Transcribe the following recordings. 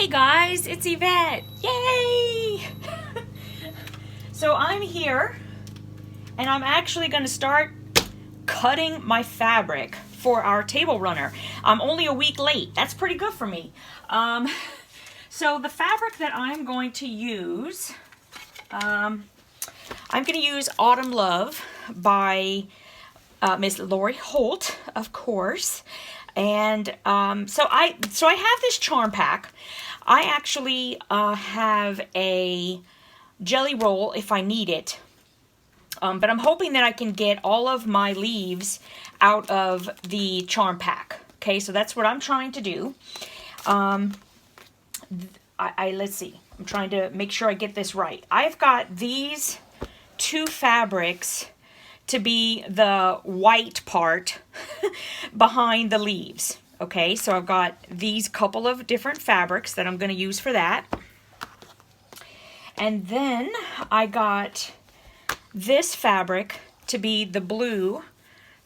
guys, it's Yvette. Yay! So I'm here and I'm actually going to start cutting my fabric for our table runner. I'm only a week late. That's pretty good for me. So the fabric that I'm going to use, I'm going to use Autumn Love by Miss Lori Holt, of course. And so I have this charm pack. I actually have a jelly roll if I need it. But I'm hoping that I can get all of my leaves out of the charm pack. Okay, so that's what I'm trying to do. Let's see. I'm trying to make sure I get this right. I've got these two fabrics to be the white part behind the leaves. Okay, so I've got these couple of different fabrics that I'm going to use for that. And then I got this fabric to be the blue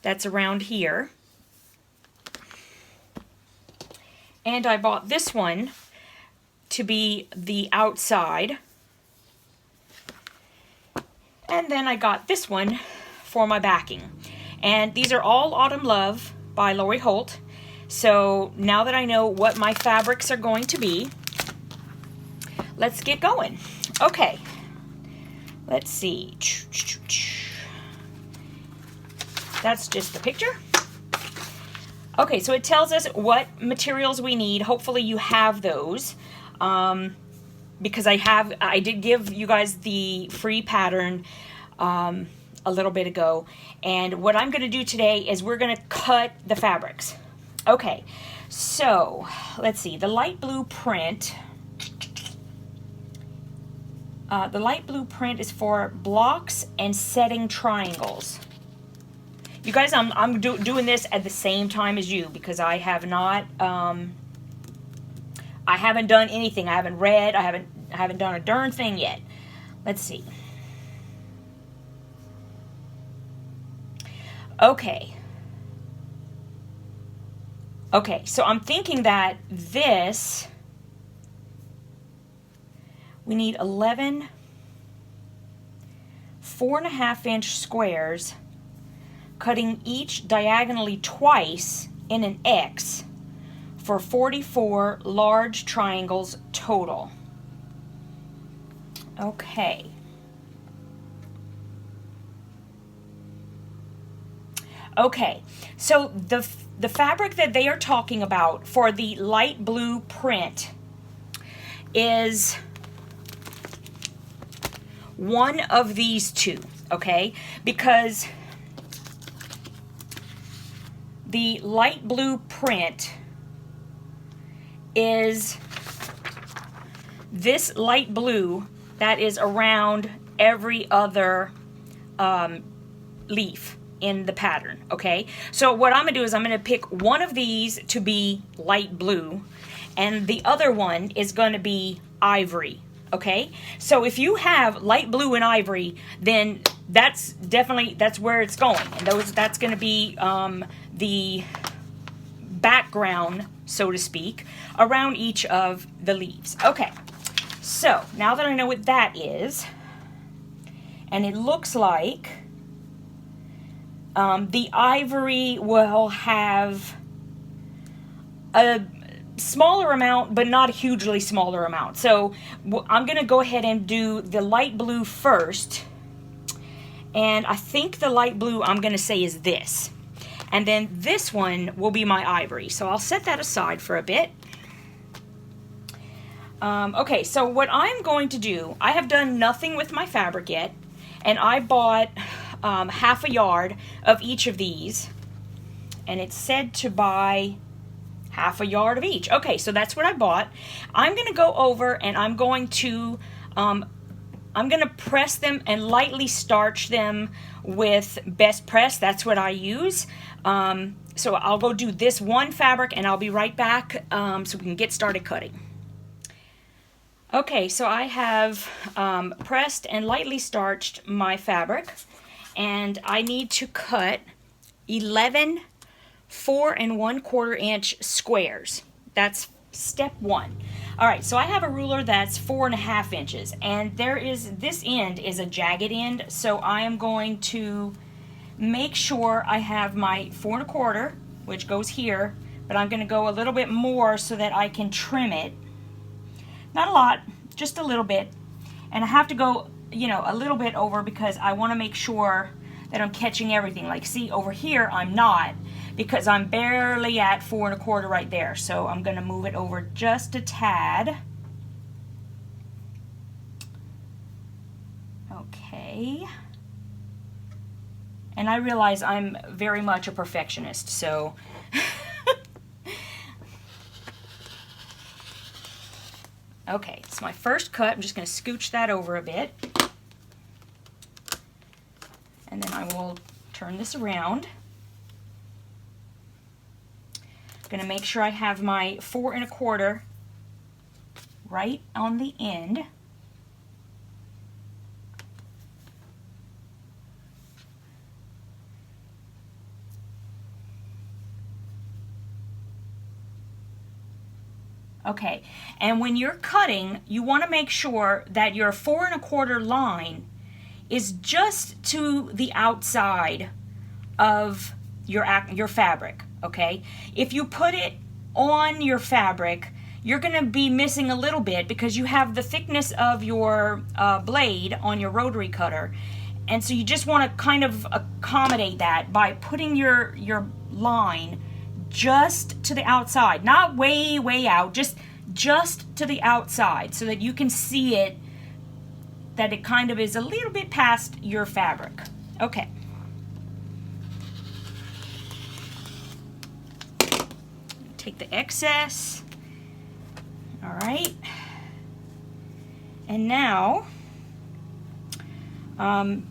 that's around here. And I bought this one to be the outside. And then I got this one for my backing. And these are all Autumn Love by Lori Holt. So now that I know what my fabrics are going to be, let's get going. Okay, let's see. That's just the picture. Okay, so it tells us what materials we need. Hopefully you have those. Because I did give you guys the free pattern a little bit ago, and what I'm going to do today is we're going to cut the fabrics. Okay, so let's see, the light blue print. The light blue print is for blocks and setting triangles. You guys, I'm doing this at the same time as you because I have not. I haven't done anything. I haven't read. I haven't done a darn thing yet. Let's see. Okay. Okay, so I'm thinking that this, we need 11 4.5-inch squares, cutting each diagonally twice in an X for 44 large triangles total. Okay. Okay, so the fabric that they are talking about for the light blue print is one of these two, okay? Because the light blue print is this light blue that is around every other leaf in the pattern, okay? So what I'm gonna do is I'm gonna pick one of these to be light blue and the other one is gonna be ivory, okay? So if you have light blue and ivory, then that's where it's going, and that's gonna be the background, so to speak, around each of the leaves. Okay, so now that I know what that is, and it looks like the ivory will have a smaller amount, but not a hugely smaller amount. So I'm going to go ahead and do the light blue first. And I think the light blue I'm going to say is this. And then this one will be my ivory. So I'll set that aside for a bit. Okay, so what I'm going to do, I have done nothing with my fabric yet. And I bought half a yard of each of these, and it said to buy half a yard of each. Okay, so that's what I bought. I'm going to go over and I'm going to press them and lightly starch them with Best Press. That's what I use. So I'll go do this one fabric and I'll be right back so we can get started cutting. Okay, so I have pressed and lightly starched my fabric, and I need to cut 11 4 1/4 inch squares. That's step one. All right, so I have a ruler that's 4.5 inches, and this end is a jagged end, so I am going to make sure I have my 4.25, which goes here, but I'm going to go a little bit more so that I can trim it. Not a lot, just a little bit. And I have to go, you know, a little bit over because I want to make sure that I'm catching everything. Like, see, over here I'm not, because I'm barely at 4.25 right there. So I'm going to move it over just a tad. Okay. And I realize I'm very much a perfectionist, so okay, it's my first cut. I'm just going to scooch that over a bit. And then I will turn this around. I'm going to make sure I have my 4.25 right on the end. Okay, and when you're cutting, you want to make sure that your 4.25 line is just to the outside of your fabric, okay? If you put it on your fabric, you're going to be missing a little bit because you have the thickness of your blade on your rotary cutter, and so you just want to kind of accommodate that by putting your line just to the outside, not way out, just to the outside, so that you can see it, that it kind of is a little bit past your fabric. Okay. Take the excess. All right. And now I'm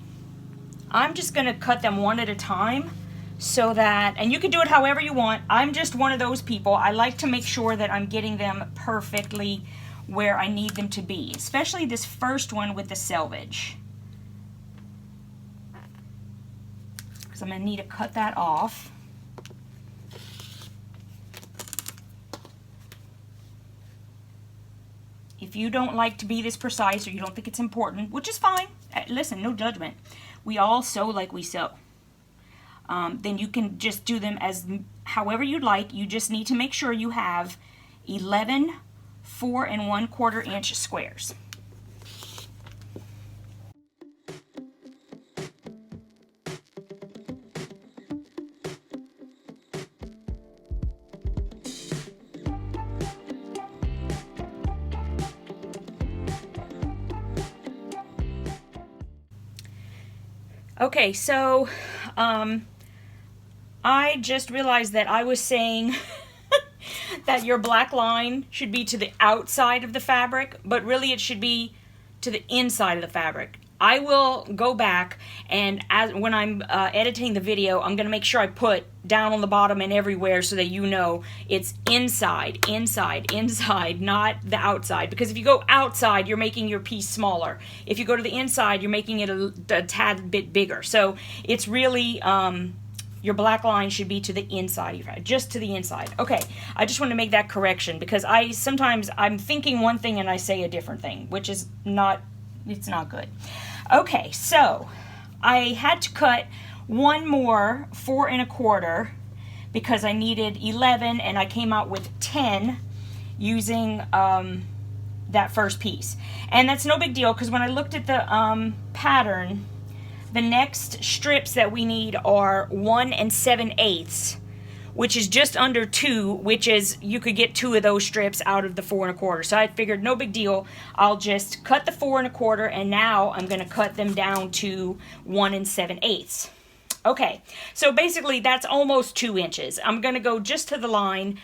just going to cut them one at a time, so that, and you can do it however you want. I'm just one of those people. I like to make sure that I'm getting them perfectly where I need them to be, especially this first one with the selvage, because I'm going to need to cut that off. If you don't like to be this precise, or you don't think it's important, which is fine, listen, no judgment. We all sew like we sew. Then you can just do them as however you'd like. You just need to make sure you have 11 4.25 inch squares. Okay, so I just realized that I was saying that your black line should be to the outside of the fabric, but really it should be to the inside of the fabric. I will go back, and when I'm editing the video, I'm going to make sure I put down on the bottom and everywhere so that you know it's inside, not the outside. Because if you go outside, you're making your piece smaller. If you go to the inside, you're making it a tad bit bigger. So it's really, your black line should be to the inside, just to the inside. Okay, I just want to make that correction, because sometimes I'm thinking one thing and I say a different thing, which is not, it's not good. Okay, so I had to cut one more 4.25 because I needed 11, and I came out with 10 using that first piece. And that's no big deal, because when I looked at the pattern, the next strips that we need are 1 7/8, which is just under 2, which is, you could get 2 of those strips out of the 4.25. So I figured no big deal. I'll just cut the 4.25, and now I'm going to cut them down to 1 7/8. Okay, so basically that's almost 2 inches. I'm going to go just to the line.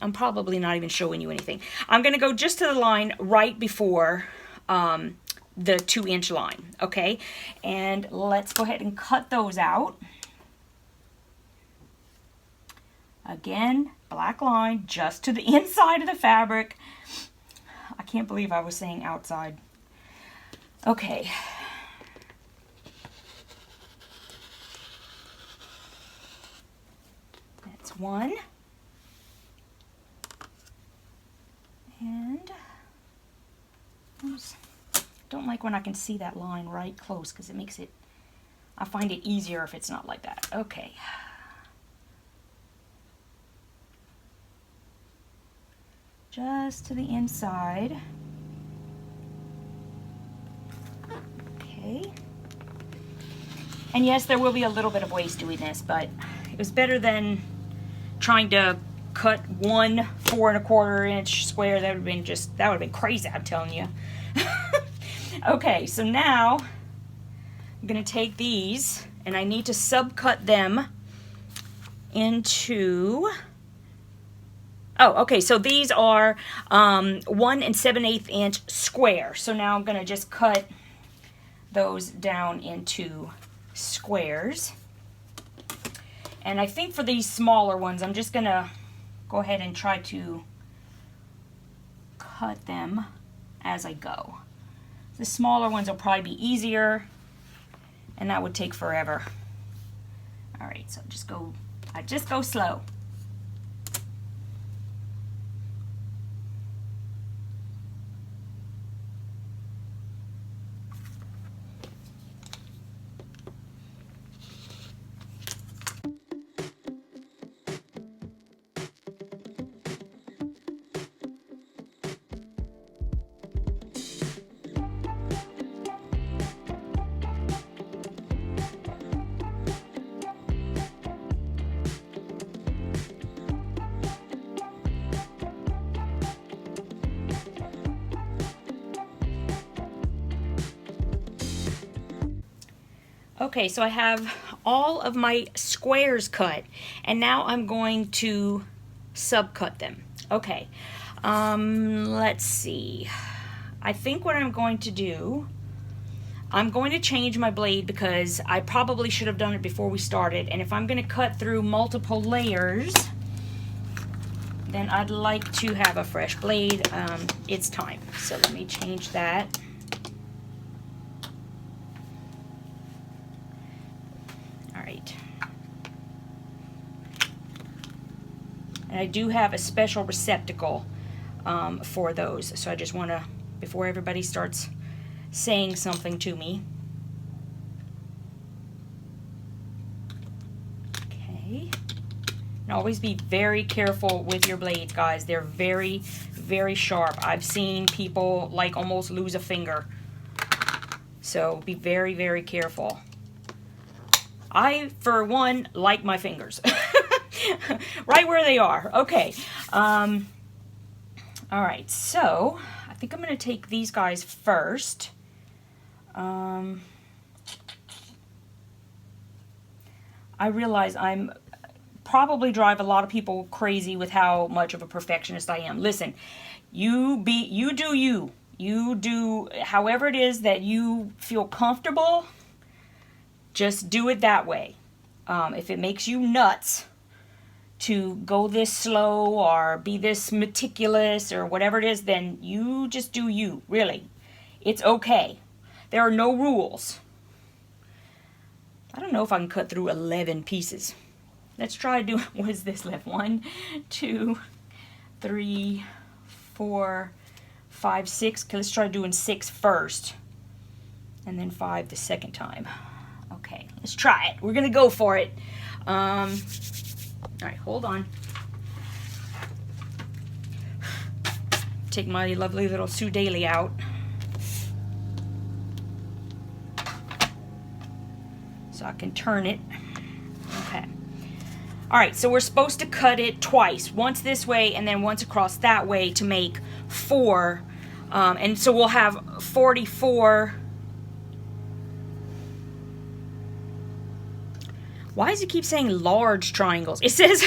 I'm probably not even showing you anything. I'm going to go just to the line right before the 2-inch line, okay? And let's go ahead and cut those out. Again, black line just to the inside of the fabric. I can't believe I was saying outside. Okay. That's one. And don't like when I can see that line right close because it makes it, I find it easier if it's not like that. Okay. Just to the inside. Okay. And yes, there will be a little bit of waste doing this, but it was better than trying to cut one 4 1/4 inch square. That would have been crazy, I'm telling you. Okay, so now I'm gonna take these and I need to subcut them into, oh, okay, so these are 1 7/8 inch square. So now I'm gonna just cut those down into squares. And I think for these smaller ones, I'm just gonna go ahead and try to cut them as I go. The smaller ones will probably be easier, and that would take forever. All right, so I just go slow. Okay, so I have all of my squares cut, and now I'm going to subcut them. Okay, let's see. I think what I'm going to do, I'm going to change my blade because I probably should have done it before we started, and if I'm going to cut through multiple layers, then I'd like to have a fresh blade. It's time, so let me change that. And I do have a special receptacle for those. So I just want to, before everybody starts saying something to me. Okay. And always be very careful with your blades, guys. They're very, very sharp. I've seen people like almost lose a finger. So be very, very careful. I, for one, like my fingers. Right where they are. Okay. All right. So I think I'm going to take these guys first. I realize I'm probably drive a lot of people crazy with how much of a perfectionist I am. Listen, you do you. You do however it is that you feel comfortable. Just do it that way. If it makes you nuts to go this slow or be this meticulous or whatever it is, then you just do you, really. It's okay. There are no rules. I don't know if I can cut through 11 pieces. Let's try to do, what is this left? 1, 2, 3, 4, 5, 6. Okay, let's try doing 6 first. And then 5 the second time. Okay, let's try it. We're gonna go for it. All right, hold on. Take my lovely little Sew Daily out. So I can turn it. Okay. All right, so we're supposed to cut it twice. Once this way and then once across that way to make 4. And so we'll have 44. Why does it keep saying large triangles? It says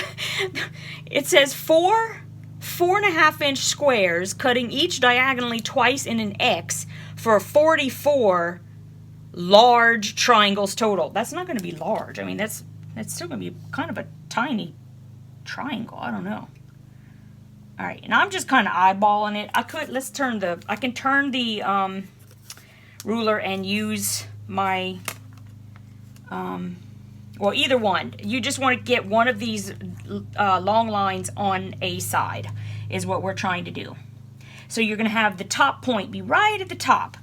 4 4.5 inch squares, cutting each diagonally twice in an X for 44 large triangles total. That's not going to be large. I mean, that's still going to be kind of a tiny triangle. I don't know. All right, and I'm just kind of eyeballing it. I can turn the ruler and use my well, either one. You just want to get one of these long lines on a side is what we're trying to do. So you're going to have the top point be right at the top.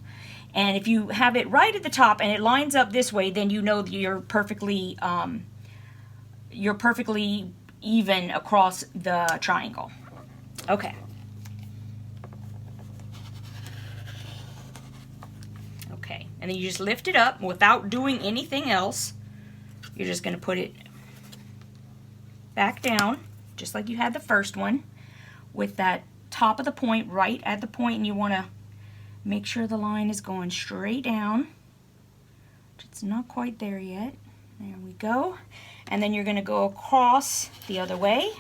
And if you have it right at the top and it lines up this way, then you know that you're perfectly even across the triangle. Okay. Okay, and then you just lift it up without doing anything else. You're just going to put it back down, just like you had the first one, with that top of the point right at the point, and you want to make sure the line is going straight down. It's not quite there yet. There we go. And then you're going to go across the other way.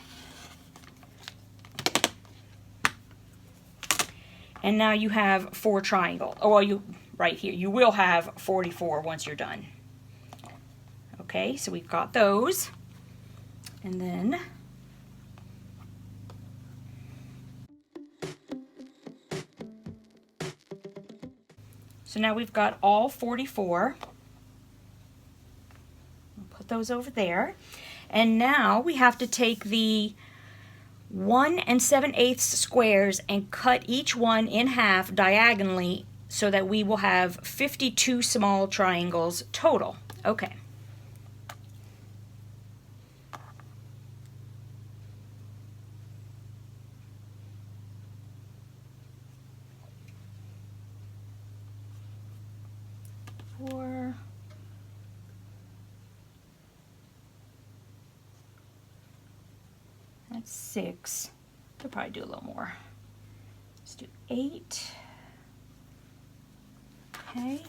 And now you have 4 triangles. Oh, well, right here. You will have 44 once you're done. Okay, so we've got those. And then so now we've got all 44. We'll put those over there. And now we have to take the 1 7/8 squares and cut each one in half diagonally so that we will have 52 small triangles total. Okay. That's 6. Could probably do a little more. Let's do 8. Okay.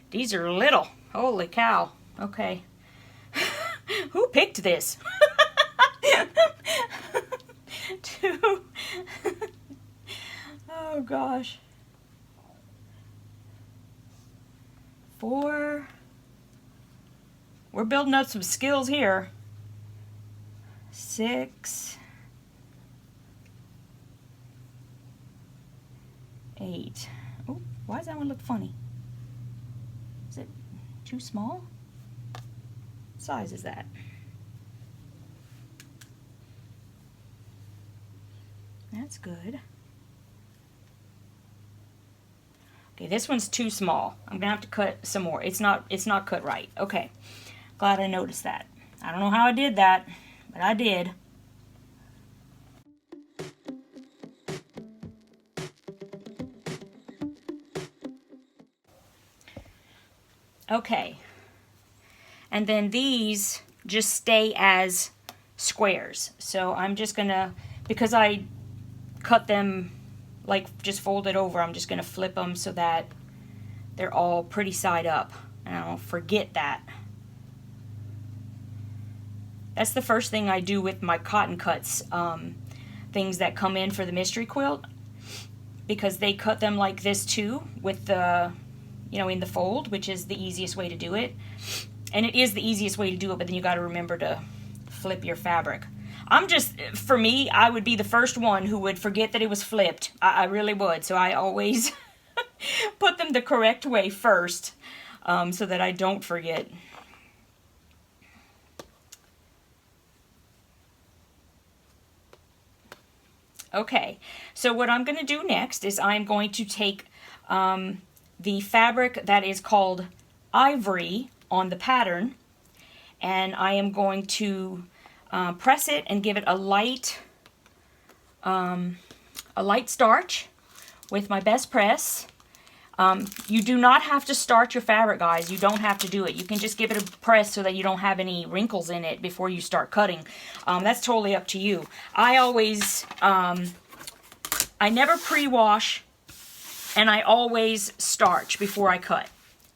These are little. Holy cow. Okay. Who picked this? 2. Oh gosh. 4. We're building up some skills here. 6. 8. Oh, why does that one look funny? Is it too small? What size is that? That's good. Okay, this one's too small. I'm gonna have to cut some more. It's not cut right. Okay, glad I noticed that. I don't know how I did that, but I did. Okay, and then these just stay as squares. So I'm just gonna, because I cut them like just folded over, I'm just gonna flip them so that they're all pretty side up, and I don't forget that. That's the first thing I do with my cotton cuts, things that come in for the mystery quilt, because they cut them like this too, with the, you know, in the fold, which is the easiest way to do it. And it is the easiest way to do it, but then you got to remember to flip your fabric. For me, I would be the first one who would forget that it was flipped. I really would. So I always put them the correct way first, so that I don't forget. Okay, so what I'm going to do next is I'm going to take the fabric that is called ivory on the pattern, and I am going to press it and give it a light starch with my best press. You do not have to starch your fabric, guys. You don't have to do it. You can just give it a press so that you don't have any wrinkles in it before you start cutting. That's totally up to you. I always, I never pre-wash, and I always starch before I cut.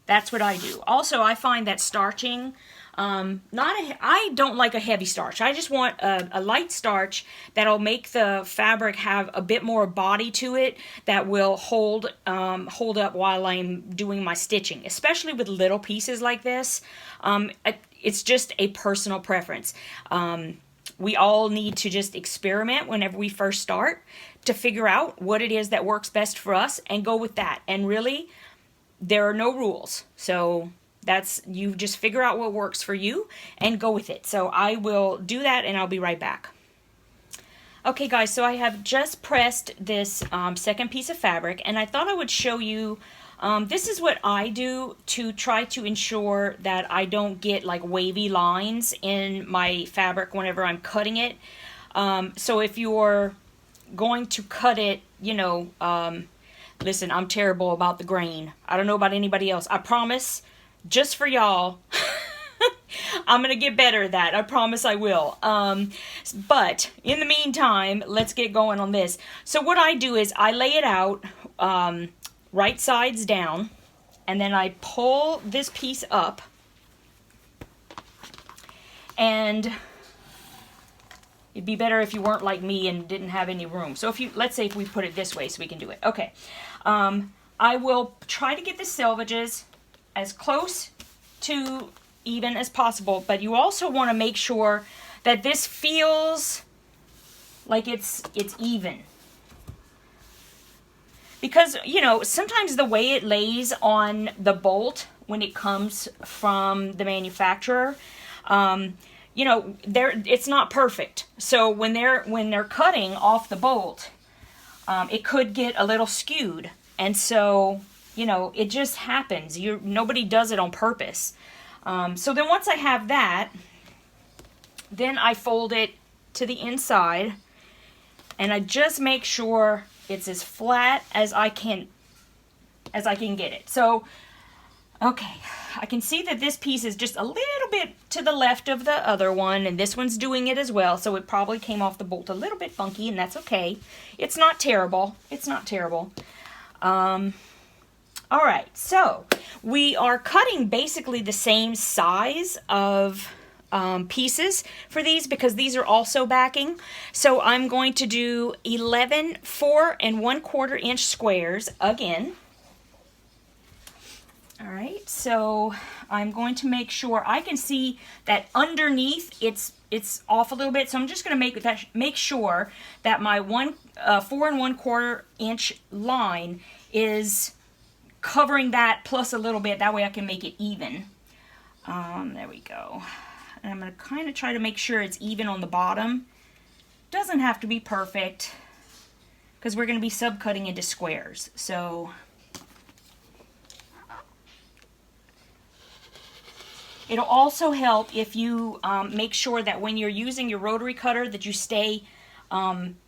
That's what I do. Also, I find that starching, I don't like a heavy starch. I just want a light starch that'll make the fabric have a bit more body to it, that will hold up while I'm doing my stitching, especially with little pieces like this. It's just a personal preference. We all need to just experiment whenever we first start to figure out what it is that works best for us and go with that. And really, there are no rules. So that's, you just figure out what works for you and go with it. So I will do that and I'll be right back. Okay guys, so I have just pressed this second piece of fabric, and I thought I would show you, this is what I do to try to ensure that I don't get like wavy lines in my fabric whenever I'm cutting it. So if you're going to cut it, you know, listen, I'm terrible about the grain. I don't know about anybody else. I promise, just for y'all, I'm going to get better at that. I promise I will. But in the meantime, let's get going on this. So what I do is I lay it out right sides down, and then I pull this piece up, and it'd be better if you weren't like me and didn't have any room. So if you, let's say if we put it this way so we can do it. Okay. I will try to get the selvages as close to even as possible, but you also want to make sure that this feels like it's even. Because, you know, sometimes the way it lays on the bolt when it comes from the manufacturer, you know, it's not perfect. So when they're cutting off the bolt, it could get a little skewed. And so, you know, it just happens. Nobody does it on purpose. So then once I have that, then I fold it to the inside, and I just make sure it's as flat as I can get it. So, okay, I can see that this piece is just a little bit to the left of the other one, and this one's doing it as well, so it probably came off the bolt a little bit funky, and that's okay. It's not terrible. It's not terrible. All right, so we are cutting basically the same size of pieces for these, because these are also backing. So I'm going to do 11 4 1/4 inch squares again. All right, so I'm going to make sure I can see that underneath it's off a little bit. So I'm just going to make sure that my 4 1/4 inch line is covering that plus a little bit. That way I can make it even. There we go. And I'm going to kind of try to make sure it's even on the bottom. Doesn't have to be perfect, because we're going to be subcutting into squares. So it'll also help if you make sure that when you're using your rotary cutter that you stay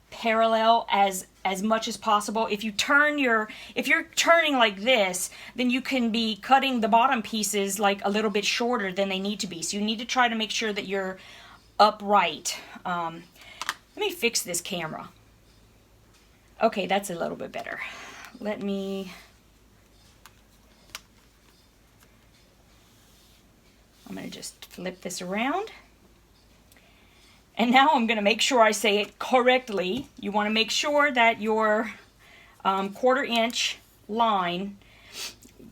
parallel as much as possible. If you're turning like this, then you can be cutting the bottom pieces like a little bit shorter than they need to be. So you need to try to make sure that you're upright. Let me fix this camera. Okay, that's a little bit better. I'm going to just flip this around. And now I'm going to make sure I say it correctly. You want to make sure that your 1/4 inch line,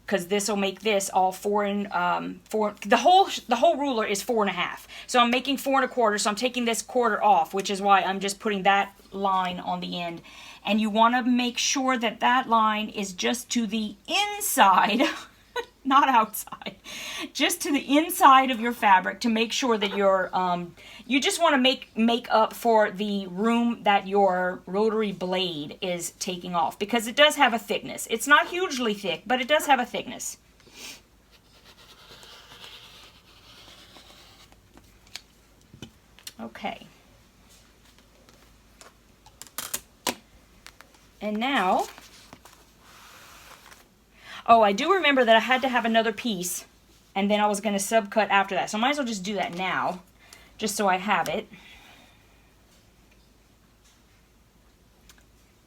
because this will make this all 4 and 4. The whole ruler is 4 1/2. So I'm making 4 1/4. So I'm taking this 1/4 off, which is why I'm just putting that line on the end. And you want to make sure that that line is just to the inside. Not outside, just to the inside of your fabric, to make sure that you're, you just want to make up for the room that your rotary blade is taking off, because it does have a thickness. It's not hugely thick, but it does have a thickness. Okay. And now, oh, I do remember that I had to have another piece, and then I was going to subcut after that. So I might as well just do that now, just so I have it.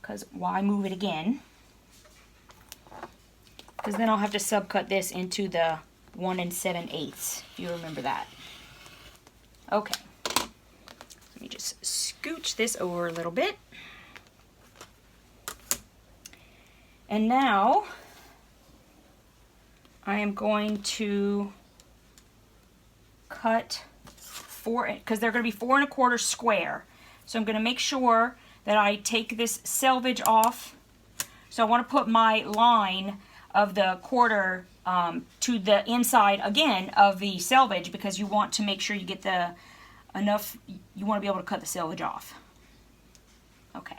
Because why move it again? Because then I'll have to subcut this into the 1 7/8, if you remember that. Okay. Let me just scooch this over a little bit. And now I am going to cut 4, because they're going to be 4 1/4 square. So I'm going to make sure that I take this selvage off. So I want to put my line of the quarter to the inside again of the selvage, because you want to make sure you get the enough, you want to be able to cut the selvage off. Okay.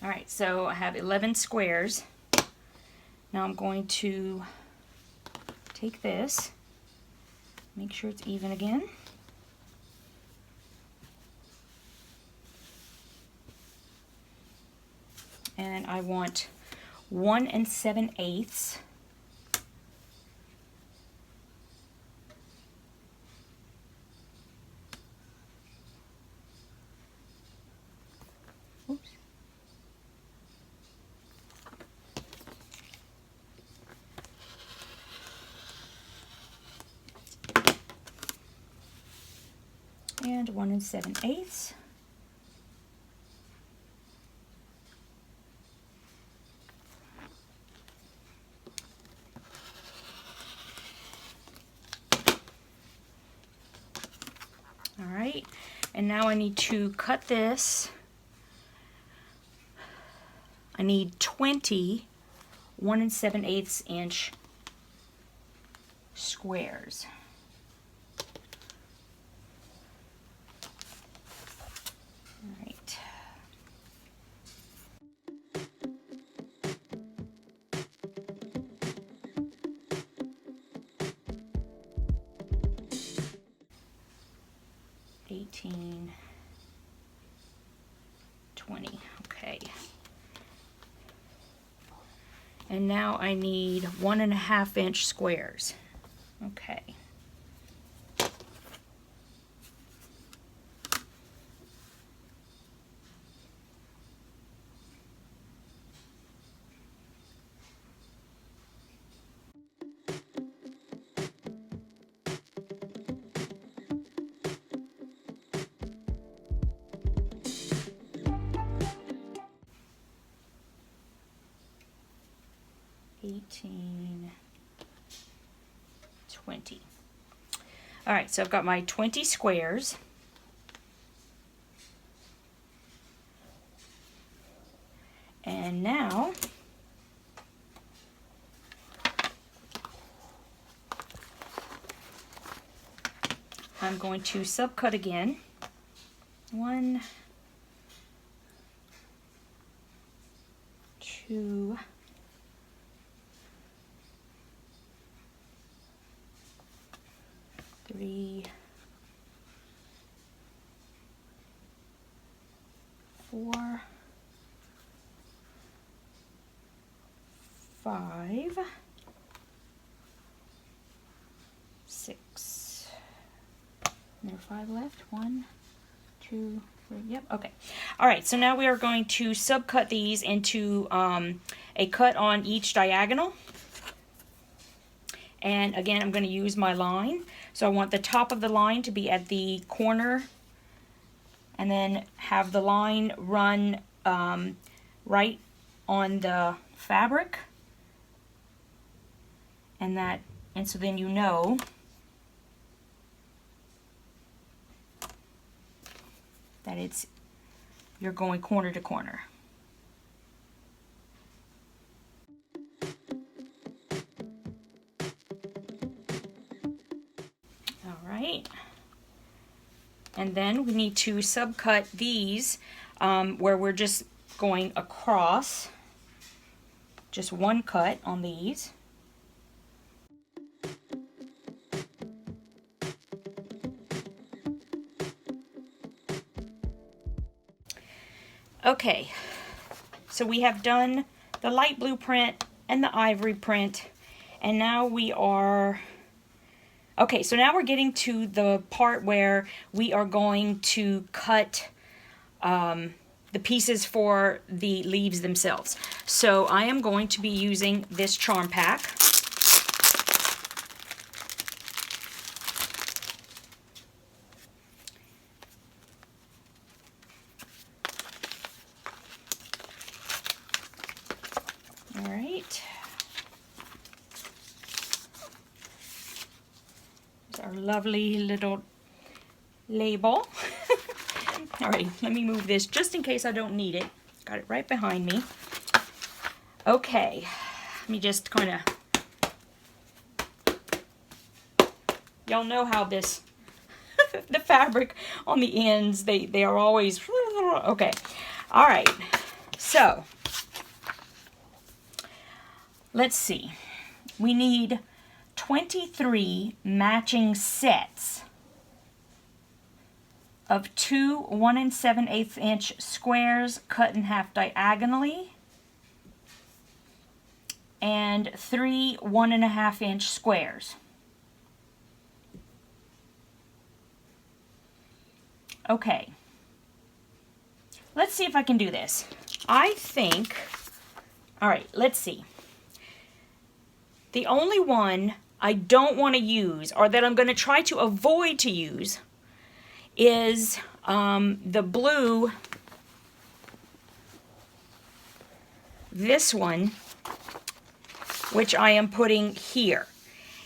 All right, so I have 11 squares. Now I'm going to take this, make sure it's even again. And I want 1 7/8. Oops. And 1 7/8. All right, and now I need to cut this. I need 20 1 7/8 inch squares. All right. $18, $20, okay. And now I need 1 1/2 inch squares. Okay. $18, $20. All right, so I've got my 20 squares. And now I'm going to subcut again. 1, 2, 3, 4, 5, 6. And there are 5 left. 1, 2, 3. Yep. Okay. All right. So now we are going to subcut these into a cut on each diagonal. And again, I'm going to use my line. So I want the top of the line to be at the corner, and then have the line run right on the fabric. And so then you know that you're going corner to corner. And then we need to subcut these where we're just going across, just one cut on these. Okay, so we have done the light blue print and the ivory print, and now we are, okay, so now we're getting to the part where we are going to cut the pieces for the leaves themselves. So I am going to be using this charm pack. All right. There's our lovely little label. All right, let me move this just in case I don't need it. Got it right behind me. Okay, let me just kind of, y'all know how this, the fabric on the ends, they are always, okay. All right, so let's see. We need 23 matching sets of 2 1 7/8 inch squares cut in half diagonally and 3 1 1/2 inch squares. Okay, let's see if I can do this. I think, all right, let's see. The only one I don't want to use, or that I'm going to try to avoid to use, is the blue, this one, which I am putting here.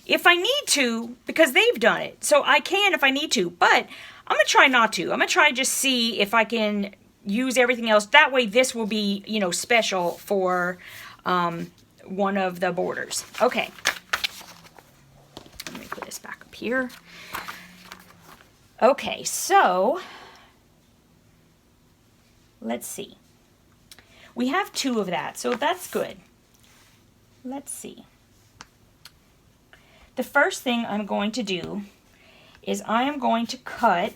If I need to, because they've done it, so I can if I need to, but I'm going to try not to. I'm going to try just see if I can use everything else. That way this will be, you know, special for one of the borders. Okay. Let me put this back up here. Okay, so let's see. We have 2 of that, so that's good. Let's see. The first thing I'm going to do is I am going to cut,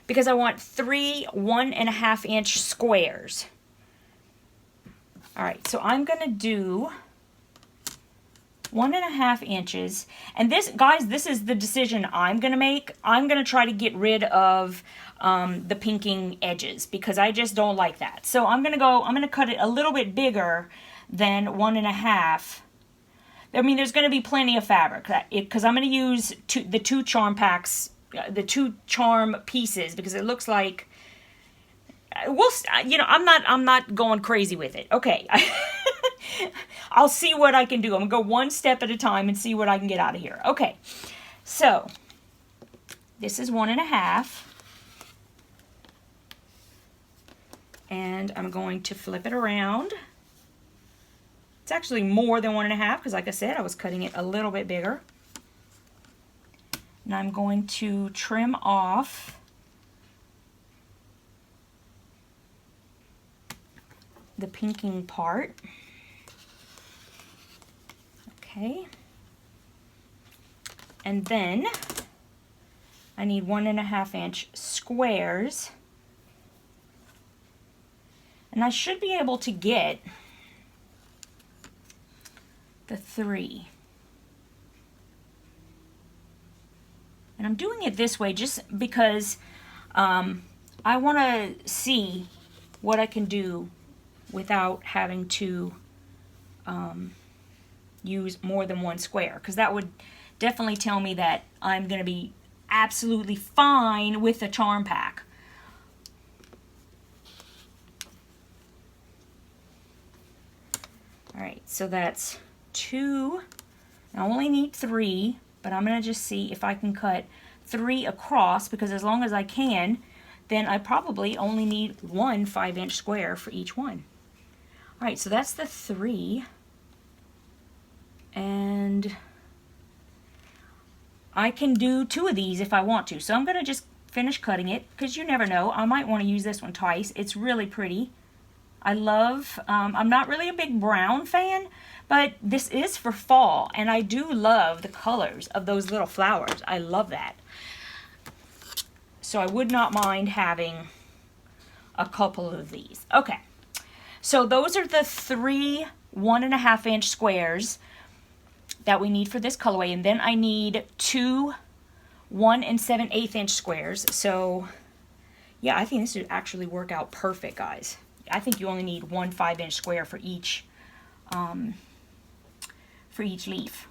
because I want 3 1 1/2 inch squares. All right, so I'm going to do 1 1/2 inches, and this, guys, this is the decision I'm gonna make. I'm gonna try to get rid of the pinking edges because I just don't like that. So I'm gonna cut it a little bit bigger than 1 1/2. I mean, there's gonna be plenty of fabric because I'm gonna use the 2 charm packs, the 2 charm pieces, because it looks like, we'll, you know, I'm not going crazy with it. Okay. I'll see what I can do. I'm going to go one step at a time and see what I can get out of here. Okay, so this is 1 1/2. And I'm going to flip it around. It's actually more than 1 1/2 because, like I said, I was cutting it a little bit bigger. And I'm going to trim off the pinking part. Okay, and then I need 1 1/2 inch squares, and I should be able to get the 3. And I'm doing it this way just because I want to see what I can do without having to use more than 1 square, because that would definitely tell me that I'm going to be absolutely fine with the charm pack. Alright, so that's 2. I only need 3, but I'm going to just see if I can cut 3 across, because as long as I can, then I probably only need 1 5-inch square for each one. Alright, so that's the 3. And I can do 2 of these if I want to. So I'm going to just finish cutting it, because you never know. I might want to use this one twice. It's really pretty. I love, I'm not really a big brown fan, but this is for fall. And I do love the colors of those little flowers. I love that. So I would not mind having a couple of these. Okay. So those are the 3 1 1/2 inch squares that we need for this colorway, and then I need 2 1 7/8 inch squares. So Yeah, I think this would actually work out perfect, guys. I think you only need one 5-inch square for each leaf.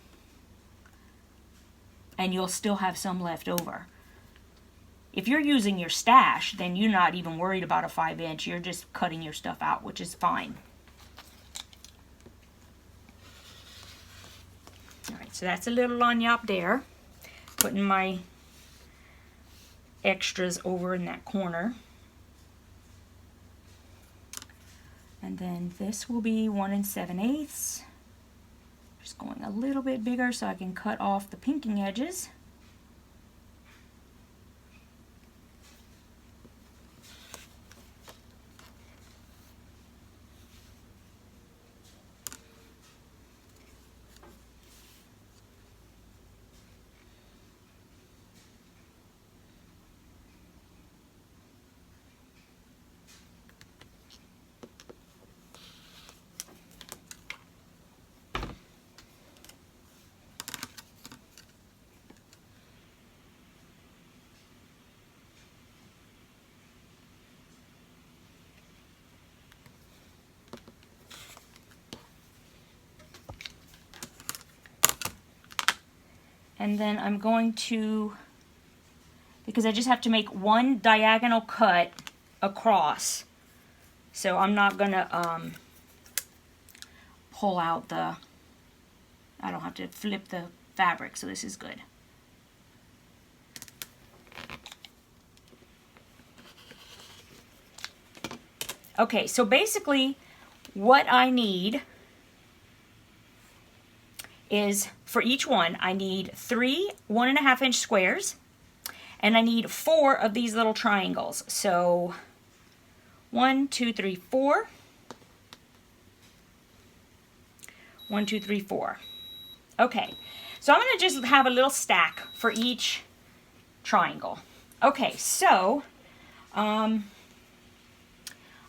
And you'll still have some left over. If you're using your stash, then you're not even worried about a 5-inch. You're just cutting your stuff out, which is fine. All right, so that's a little lanyard there. Putting my extras over in that corner. And then this will be 1 7/8. Just going a little bit bigger so I can cut off the pinking edges. And then I'm going to, because I just have to make one diagonal cut across, so I'm not gonna pull out the, I don't have to flip the fabric, so this is good. Okay, so basically what I need is, for each one, I need 3 1.5-inch squares, and I need 4 of these little triangles. So 1, 2, 3, 4. 1, 2, 3, 4. Okay, so I'm going to just have a little stack for each triangle. Okay, so I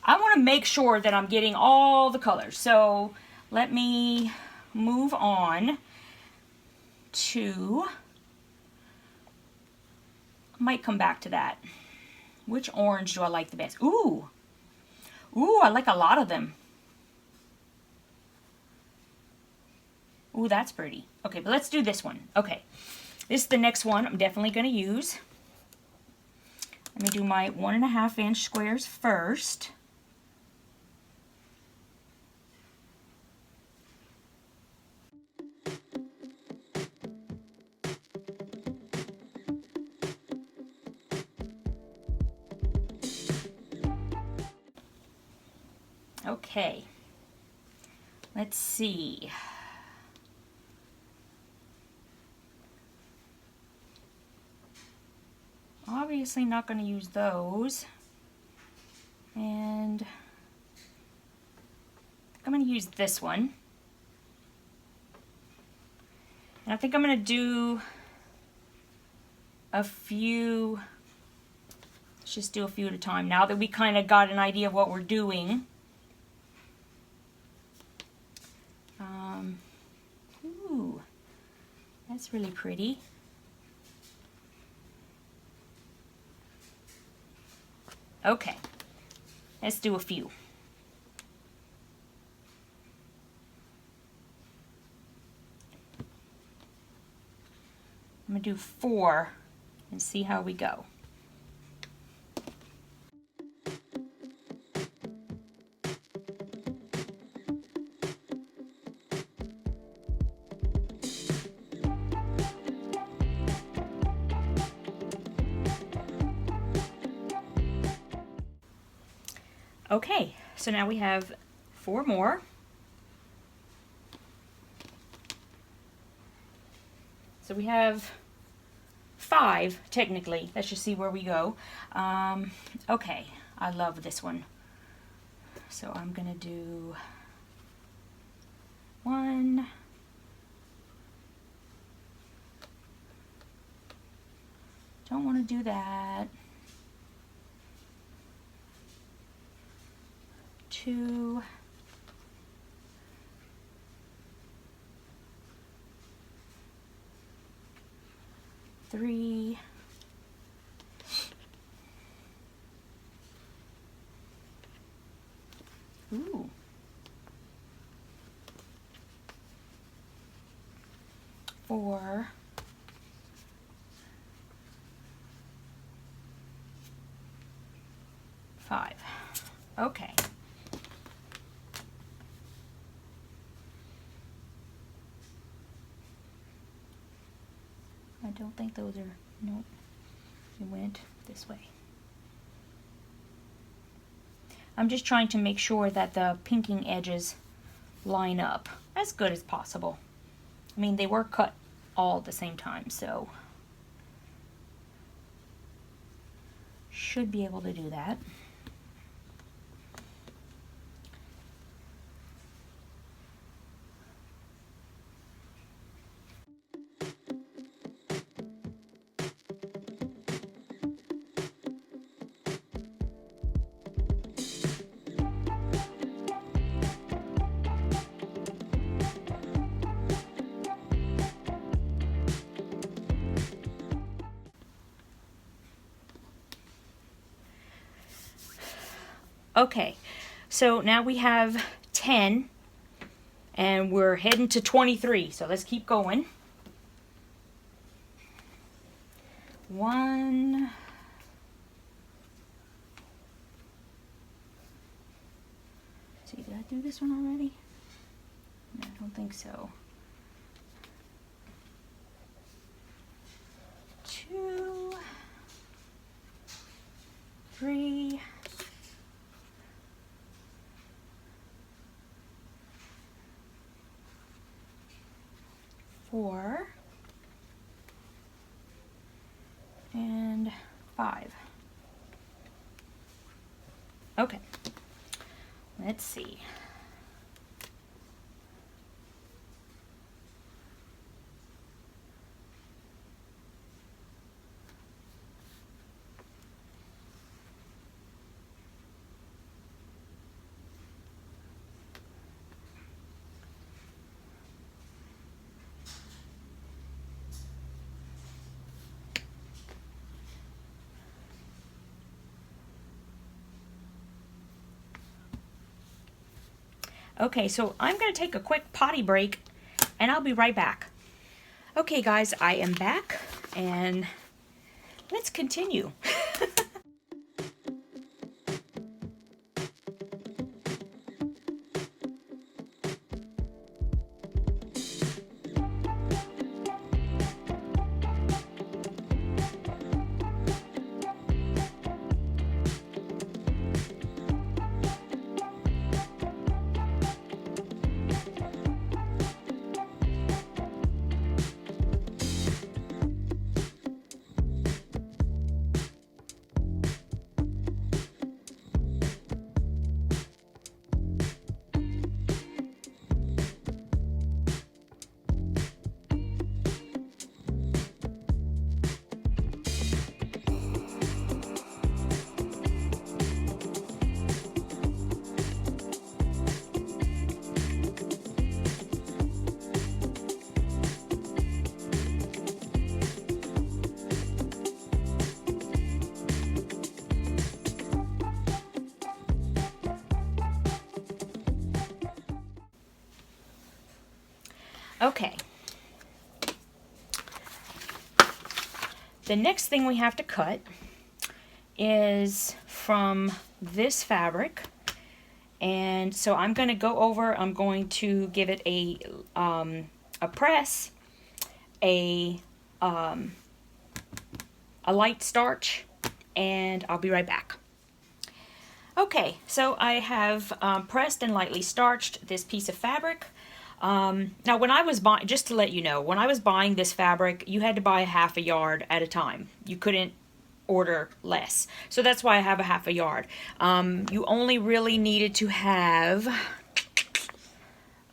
want to make sure that I'm getting all the colors. So let me move on to, I might come back to that. Which orange do I like the best? Ooh, I like a lot of them. Ooh, that's pretty. Okay, but let's do this one. Okay, this is the next one I'm definitely going to use. Let me do my 1.5-inch squares first. Okay, let's see. Obviously not going to use those. And I'm going to use this one. And I think I'm going to do a few, let's just do a few at a time now that we kind of got an idea of what we're doing. Ooh, that's really pretty. Okay, let's do a few. I'm going to do 4 and see how we go. Okay, so now we have 4 more. So we have 5 technically. Let's just see where we go. Okay, I love this one. So I'm gonna do 1. Don't want to do that. 2. 3. 4, 5. Okay. I don't think those are, nope, it went this way. I'm just trying to make sure that the pinking edges line up as good as possible. I mean, they were cut all at the same time, so should be able to do that. Okay, so now we have 10 and we're heading to 23, so let's keep going. 1, see, did I do this one already? No, I don't think so. 2, 3, 4, and 5. Okay, let's see. Okay, so I'm going to take a quick potty break and I'll be right back. Okay guys, I am back and let's continue. Okay. The next thing we have to cut is from this fabric. And so I'm going to go over, I'm going to give it a press, a light starch, and I'll be right back. Okay, so I have pressed and lightly starched this piece of fabric. Now when I was buying, just to let you know, when I was buying this fabric, you had to buy a half a yard at a time. You couldn't order less. So that's why I have a half a yard. You only really needed to have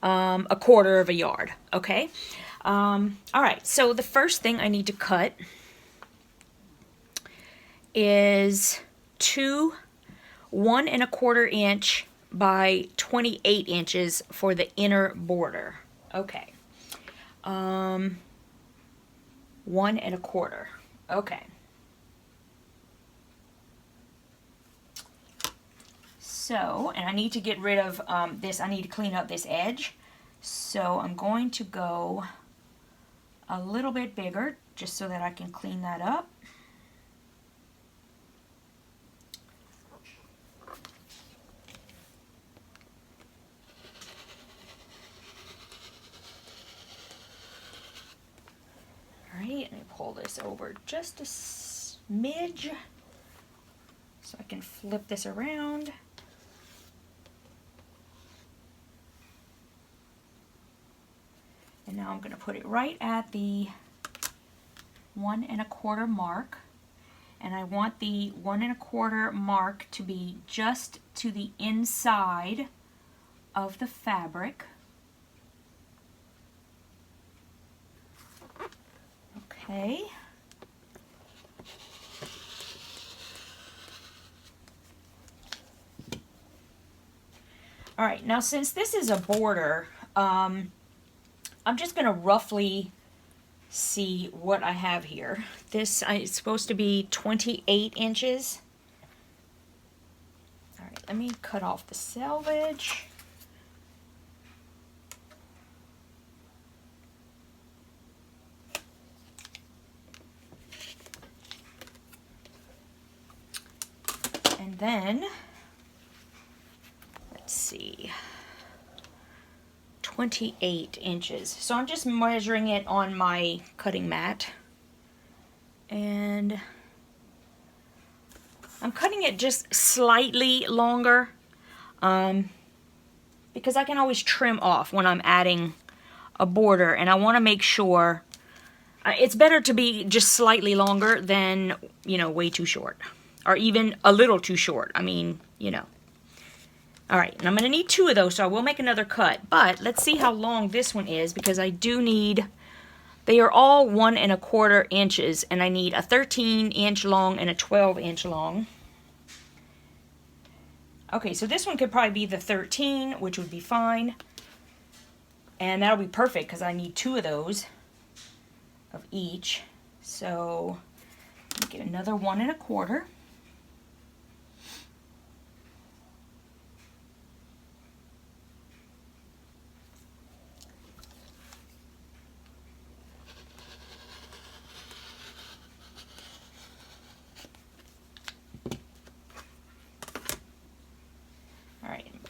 a quarter of a yard, okay? All right, so the first thing I need to cut is 2 1 1/4 inch by 28 inches for the inner border. Okay. 1 1/4. Okay. So, and I need to get rid of this. I need to clean up this edge. So I'm going to go a little bit bigger just so that I can clean that up. Alright, let me pull this over just a smidge so I can flip this around. And now I'm going to put it right at the 1 1/4 mark. And I want the 1 1/4 mark to be just to the inside of the fabric. Okay. All right, now since this is a border, I'm just going to roughly see what I have here. This is supposed to be 28 inches. All right, let me cut off the selvage. And then, let's see, 28 inches. So I'm just measuring it on my cutting mat. And I'm cutting it just slightly longer because I can always trim off when I'm adding a border, and I want to make sure it's better to be just slightly longer than, you know, way too short. Or even a little too short. I mean, you know. Alright, and I'm going to need 2 of those, so I will make another cut. But let's see how long this one is, because I do need... They are all 1 1/4 inches, and I need a 13-inch long and a 12-inch long. Okay, so this one could probably be the 13, which would be fine. And that'll be perfect, because I need 2 of those, of each. So, let me get another 1 1/4.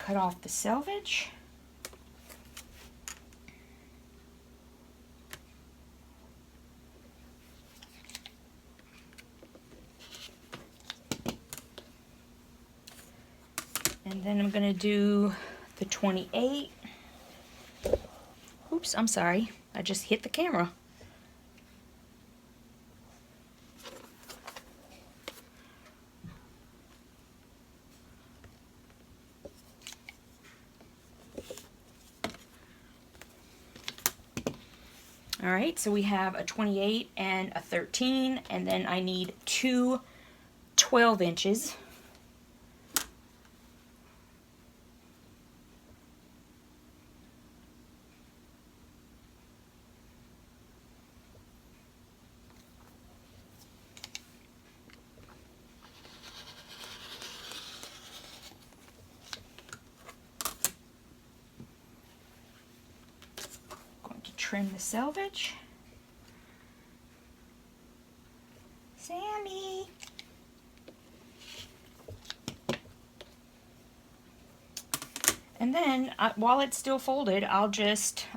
Cut off the selvage. And then I'm going to do the 28. Oops, I'm sorry. I just hit the camera. Alright, so we have a 28 and a 13, and then I need 2 12 inches. Trim the selvage. Sammy! And then, while it's still folded, I'll just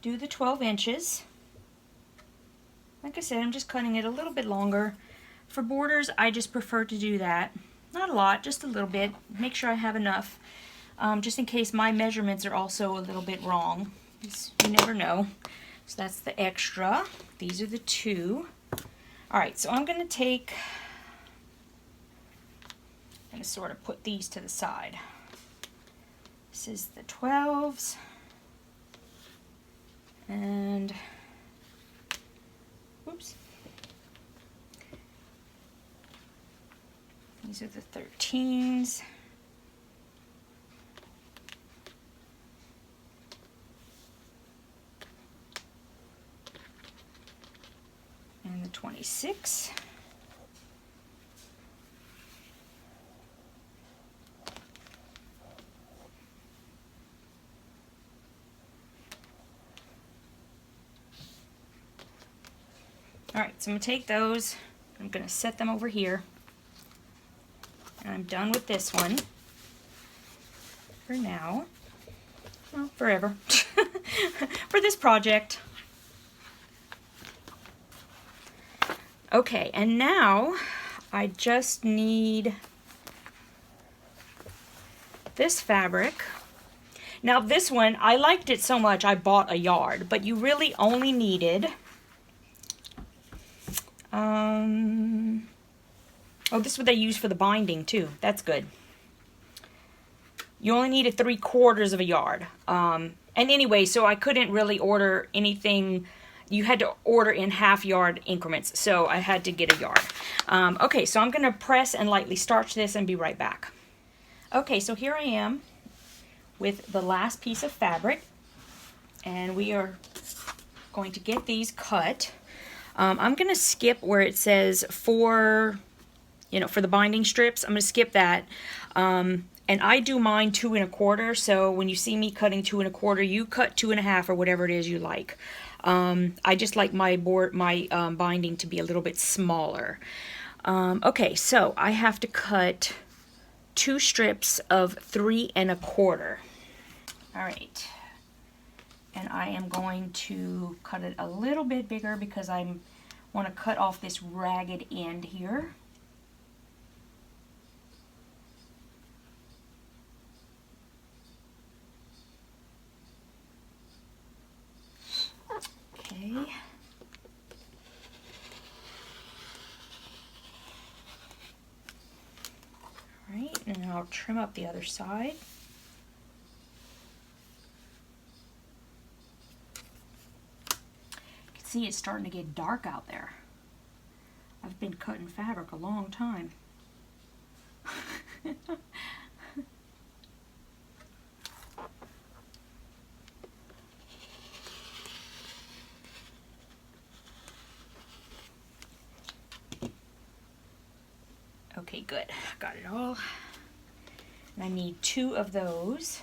do the 12 inches. Like I said, I'm just cutting it a little bit longer. For borders, I just prefer to do that. Not a lot, just a little bit. Make sure I have enough, just in case my measurements are also a little bit wrong. You never know. So that's the extra. These are the 2. Alright, so I'm going to take and sort of put these to the side. This is the 12s. And, whoops. These are the 13s. And the 26. All right, so I'm gonna take those, I'm gonna set them over here, and I'm done with this one for now. Well, forever. For this project. Okay, and now I just need this fabric. Now this one, I liked it so much I bought a yard, but you really only needed, oh, this is what they use for the binding too. That's good. You only needed 3/4 of a yard. And anyway, so I couldn't really order anything. You had to order in half-yard increments, so I had to get a yard. Okay, so I'm going to press and lightly starch this and be right back. Okay, so here I am with the last piece of fabric, and we are going to get these cut. I'm going to skip where it says for the binding strips. I'm going to skip that. And I do mine 2 1/4, so when you see me cutting 2 1/4, you cut 2 1/2 or whatever it is you like. I just like my binding to be a little bit smaller. Okay, so I have to cut 2 strips of 3 1/4. All right, and I am going to cut it a little bit bigger because I want to cut off this ragged end here. Okay. All right, and then I'll trim up the other side. You can see it's starting to get dark out there. I've been cutting fabric a long time. Okay, good. Got it all. And I need 2 of those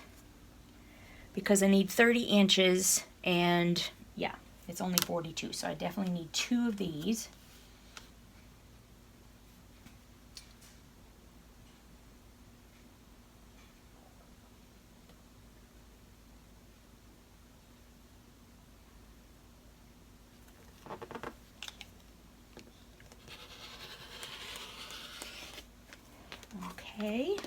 because I need 30 inches, and yeah, it's only 42, so I definitely need 2 of these. Okay.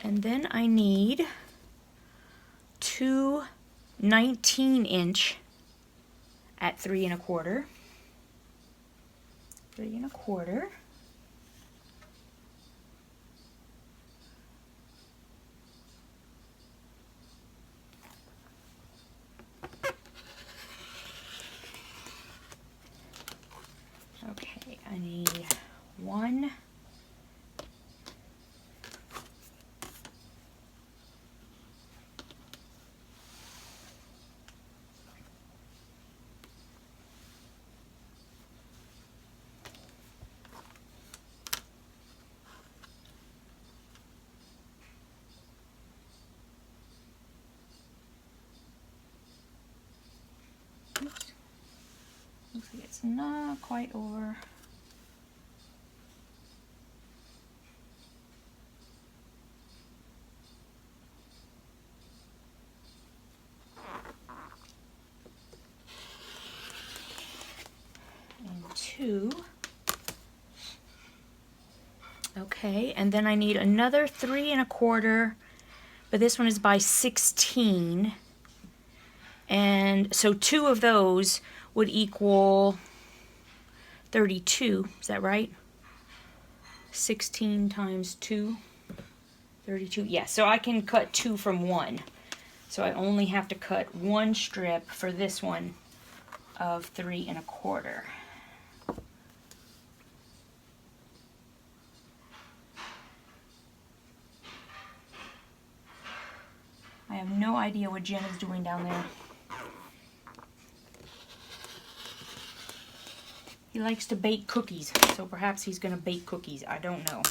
And then I need 2 19-inch at 3 1/4. 3 1/4. Okay, I need 1. Oops. Looks like it's not quite over. And 2. Okay, and then I need another 3 1/4, but this one is by 16. And so 2 of those would equal 32. Is that right? 16 times 2, 32. Yeah, so I can cut 2 from 1. So I only have to cut 1 strip for this one of 3 1/4. I have no idea what Jen is doing down there. He likes to bake cookies, so perhaps he's going to bake cookies. I don't know.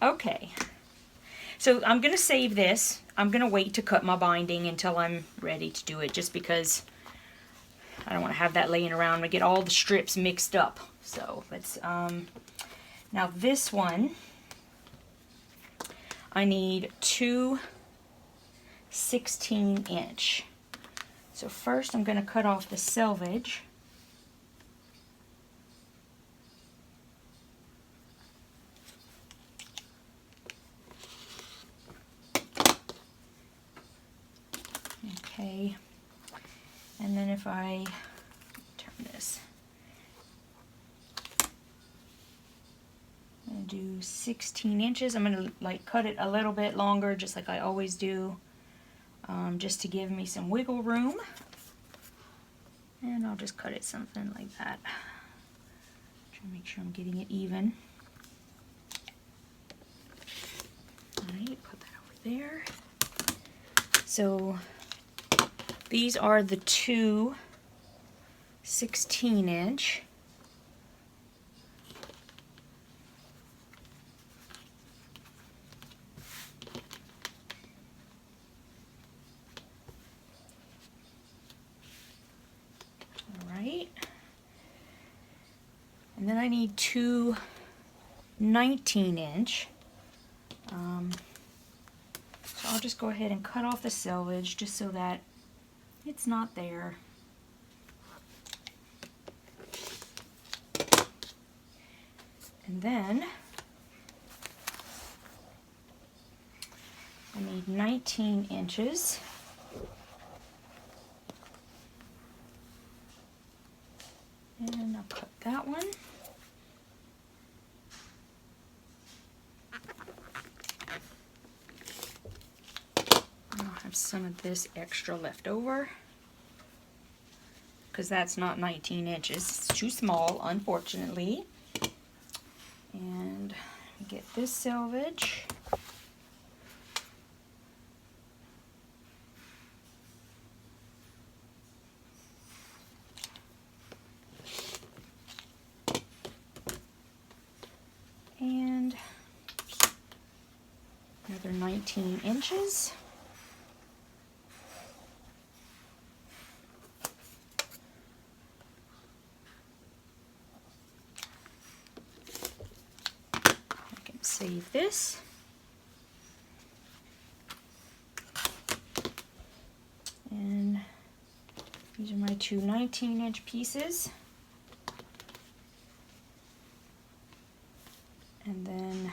Okay. So I'm going to save this. I'm gonna wait to cut my binding until I'm ready to do it, just because I don't want to have that laying around and get all the strips mixed up. So let's, now this one, I need two 16-inch. So first I'm going to cut off the selvage. Okay, and then if I turn this, I'm going to do 16 inches. I'm going to like cut it a little bit longer, just like I always do, just to give me some wiggle room. And I'll just cut it something like that. Try to make sure I'm getting it even. Alright, put that over there. So these are the two 16-inch. Alright. And then I need two 19-inch. So I'll just go ahead and cut off the selvage just so that it's not there. And then I need 19 inches. And I'll cut that one. I'll have some of this extra left over, because that's not 19 inches. It's too small, unfortunately. And get this selvage. And another 19 inches. Save this. And these are my two 19-inch pieces. And then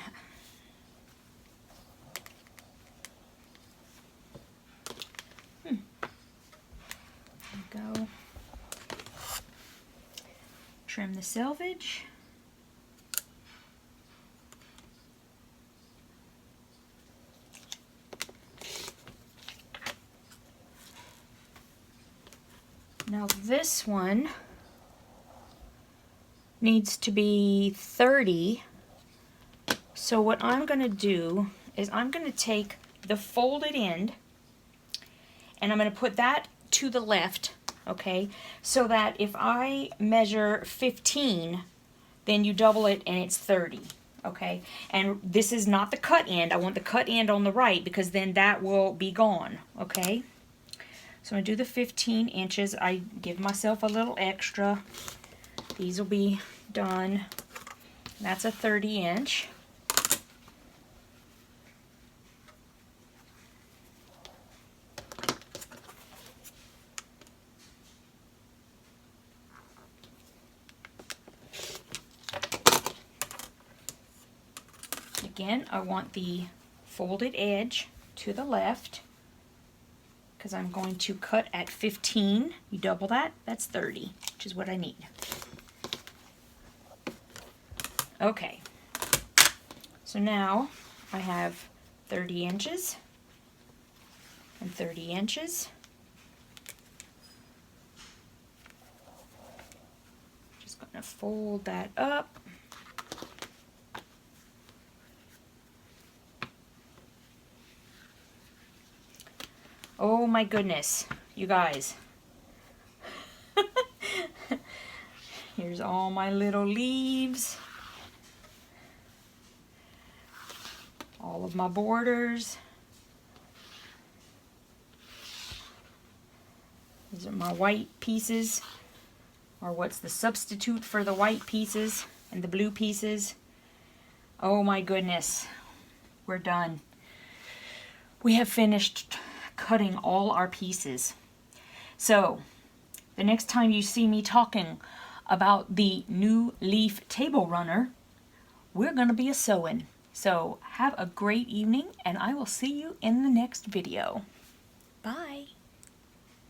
there we go. Trim the selvage. Now this one needs to be 30. So what I'm going to do is I'm going to take the folded end and I'm going to put that to the left, okay? So that if I measure 15, then you double it and it's 30, okay? And this is not the cut end. I want the cut end on the right because then that will be gone, okay? So I'm going to do the 15 inches. I give myself a little extra. These will be done. That's a 30-inch. Again, I want the folded edge to the left, because I'm going to cut at 15. You double that, that's 30, which is what I need. Okay, so now I have 30 inches and 30 inches. Just going to fold that up. Oh my goodness, you guys. Here's all my little leaves. All of my borders. These are my white pieces, or what's the substitute for the white pieces and the blue pieces. Oh my goodness, we're done. We have finished cutting all our pieces. So the next time you see me talking about the new leaf table runner, we're going to be sewing. So have a great evening, and I will see you in the next video. Bye.